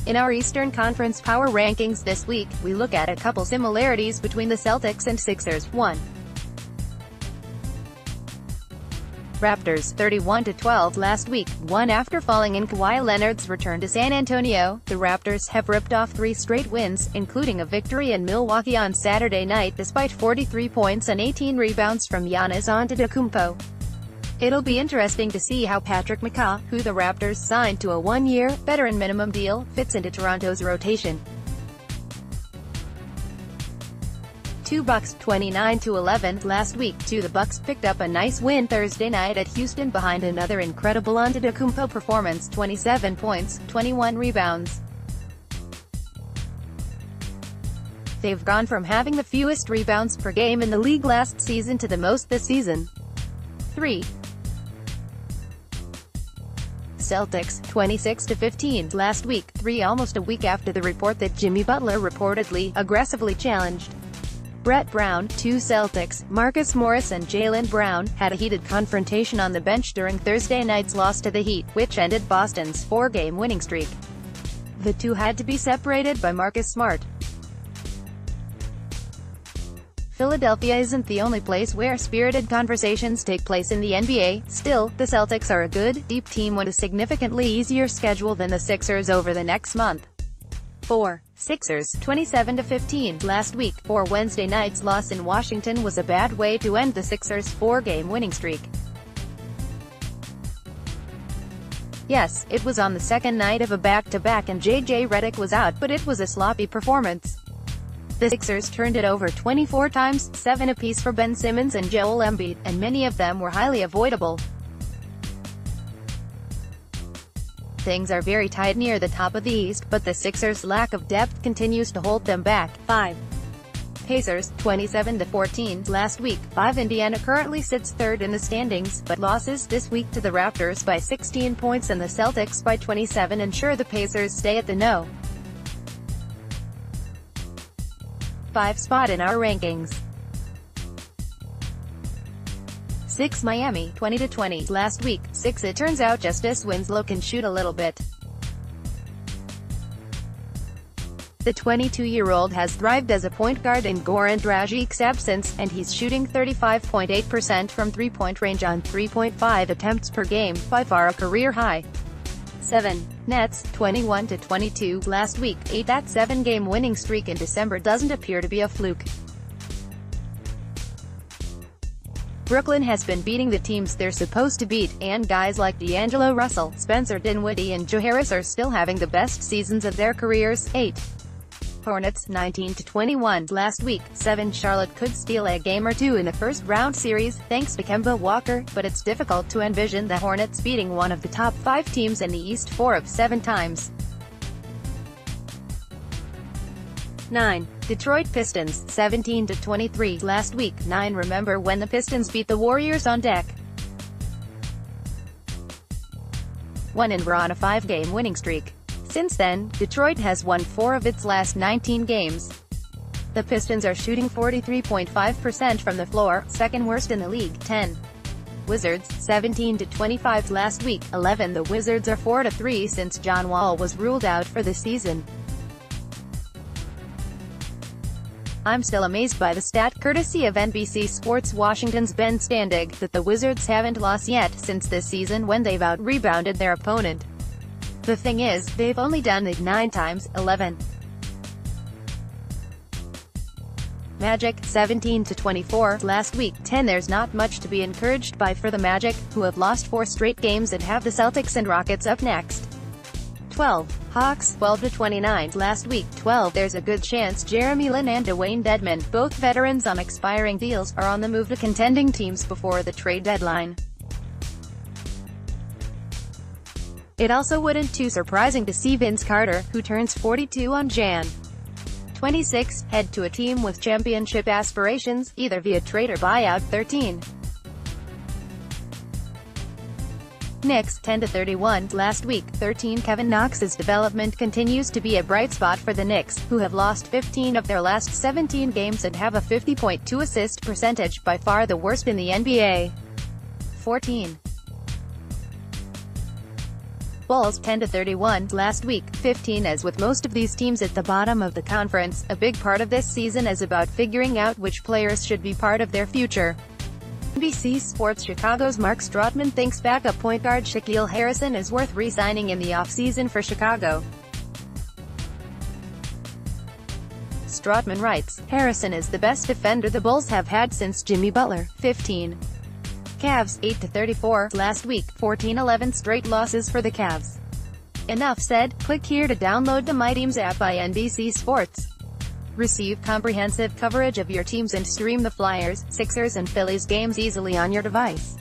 In our Eastern Conference Power Rankings this week, we look at a couple similarities between the Celtics and Sixers. 1. Raptors, 31-12 last week. Won after falling in Kawhi Leonard's return to San Antonio. The Raptors have ripped off 3 straight wins, including a victory in Milwaukee on Saturday night despite 43 points and 18 rebounds from Giannis Antetokounmpo. It'll be interesting to see how Patrick McCaw, who the Raptors signed to a 1-year, veteran minimum deal, fits into Toronto's rotation. 2 Bucks, 29-11 last week. The Bucks picked up a nice win Thursday night at Houston behind another incredible Antetokounmpo performance, 27 points, 21 rebounds. They've gone from having the fewest rebounds per game in the league last season to the most this season. 3. Celtics, 26-15 last week. 3 Almost a week after the report that Jimmy Butler reportedly, aggressively challenged Brett Brown. 2 Celtics, Marcus Morris and Jaylen Brown, had a heated confrontation on the bench during Thursday night's loss to the Heat, which ended Boston's 4-game winning streak. The two had to be separated by Marcus Smart. Philadelphia isn't the only place where spirited conversations take place in the NBA. Still, the Celtics are a good, deep team with a significantly easier schedule than the Sixers over the next month. 4. Sixers, 27-15 last week. Wednesday night's loss in Washington was a bad way to end the Sixers' 4-game winning streak. Yes, it was on the second night of a back-to-back and JJ Redick was out, but it was a sloppy performance. The Sixers turned it over 24 times, 7 apiece for Ben Simmons and Joel Embiid, and many of them were highly avoidable. Things are very tight near the top of the East, but the Sixers' lack of depth continues to hold them back. 5. Pacers, 27-14 last week. 5 Indiana currently sits third in the standings, but losses this week to the Raptors by 16 points and the Celtics by 27 ensure the Pacers stay at the no. 5 spot in our rankings. 6 Miami, 20-20 last week. 6 It turns out Justice Winslow can shoot a little bit. The 22-year-old has thrived as a point guard in Goran Dragic's absence, and he's shooting 35.8% from three-point range on 3.5 attempts per game, by far a career high. 7 Nets, 21-22 last week. 8 That 7-game winning streak in December doesn't appear to be a fluke. Brooklyn has been beating the teams they're supposed to beat, and guys like D'Angelo Russell, Spencer Dinwiddie and Joe Harris are still having the best seasons of their careers. 8 Hornets, 19-21 last week. 7 Charlotte could steal a game or two in the first-round series, thanks to Kemba Walker, but it's difficult to envision the Hornets beating one of the top 5 teams in the East 4 of 7 times. 9 Detroit Pistons, 17-23 last week. 9 Remember when the Pistons beat the Warriors on deck? 1 and were on a 5-game winning streak. Since then, Detroit has won 4 of its last 19 games. The Pistons are shooting 43.5% from the floor, second worst in the league. 10 Wizards, 17-25 last week. 11 The Wizards are 4-3 since John Wall was ruled out for the season. I'm still amazed by the stat, courtesy of NBC Sports Washington's Ben Standig, that the Wizards haven't lost yet since this season when they've out-rebounded their opponent. The thing is, they've only done it 9 times. 11 Magic, 17-24 last week. 10 There's not much to be encouraged by for the Magic, who have lost 4 straight games and have the Celtics and Rockets up next. 12 Hawks, 12-29 last week. 12 There's a good chance Jeremy Lin and Dwayne Dedmon, both veterans on expiring deals, are on the move to contending teams before the trade deadline. It also wouldn't too surprising to see Vince Carter, who turns 42 on Jan. 26, head to a team with championship aspirations, either via trade or buyout. 13 Knicks, 10-31 last week. 13 Kevin Knox's development continues to be a bright spot for the Knicks, who have lost 15 of their last 17 games and have a 50.2 assist percentage, by far the worst in the NBA. 14 Bulls 10-31 last week, 15. As with most of these teams at the bottom of the conference, a big part of this season is about figuring out which players should be part of their future. NBC Sports Chicago's Mark Strootman thinks backup point guard Shaquille Harrison is worth re-signing in the offseason for Chicago. Strootman writes, Harrison is the best defender the Bulls have had since Jimmy Butler, 15. Cavs, 8-34 last week, 14-11 straight losses for the Cavs. Enough said. Click here to download the My Teams app by NBC Sports. Receive comprehensive coverage of your teams and stream the Flyers, Sixers and Phillies games easily on your device.